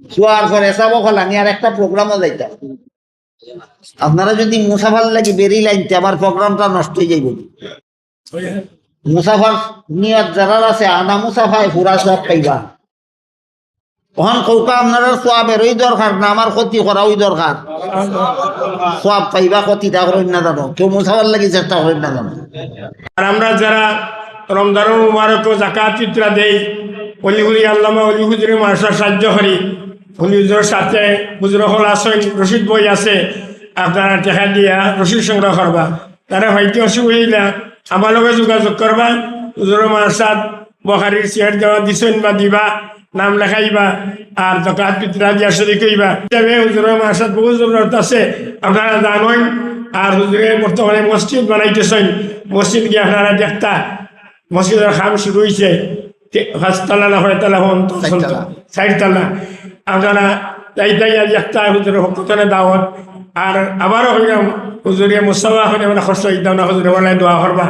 শোয়ার পরে এসাবো খালানি আর একটা প্রোগ্রামও যাইতাম। আপনারা যদি মুসাফার লাগি বেরিয়ে লাইনতে আমার প্রোগ্রামটা নষ্ট হয়ে যাইব। মুসাফার নিয়ত যারা আছে আনা মুসাফায় পুরা সব পাইবা। ওখান কৌকা আপনারা সোয়াবের ওই দরকার না আমার ক্ষতি করা ওই দরকার। সোয়াব পাইবা ক্ষতিটা করেন না জানো, কেউ মুসাফার লাগি চেষ্টা করেন না জানো। আর আমরা যারা রমজানুল মুবারক যাকাত ফিতরা দেই, অলিগুলি আল্লামা অলি হুজুরের মানুষের সাহায্য করি। অলি হুজুরের সাথে হুজুর হল আসেন, রশিদ বই আছে, আপনারা টেকা দিয়া রশিদ সংগ্রহ করবা। তারা হয়তো অসুবিধা আমার লগে যোগাযোগ করবা। হুজুরের মানুষের বখারির চেয়ার দেওয়া দিছেন বা দিবা, নাম লেখাইবা আর যাকাত ফিতরা দিয়া শরীক হইবা। তবে হুজুরের মানুষের বহু জরুরত আছে, আপনারা জানেন। আর হুজুরে বর্তমানে মসজিদ বানাইতেছেন, মসজিদ গিয়ে আপনারা দেখতা মসজিদের কাম শুরু হয়েছে, 5 তলা না 6 তলা, 60 তলা। আপনারা যাইতাই দেখতা হুজুরের ভক্তনে দাওয়াত। আর আবারও হইলাম হুজুরে মুসাফা হইলে মানে খরচ হইতাম না, হুজুরে বলাই দোয়া করবা।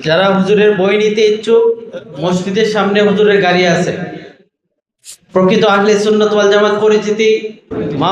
যারা হুজুরের বই নিতে ইচ্ছুক, মসজিদের সামনে হুজুরের গাড়ি আছে। প্রকৃত আহলে সুন্নাত ওয়াল জামাত পরিচিতি মা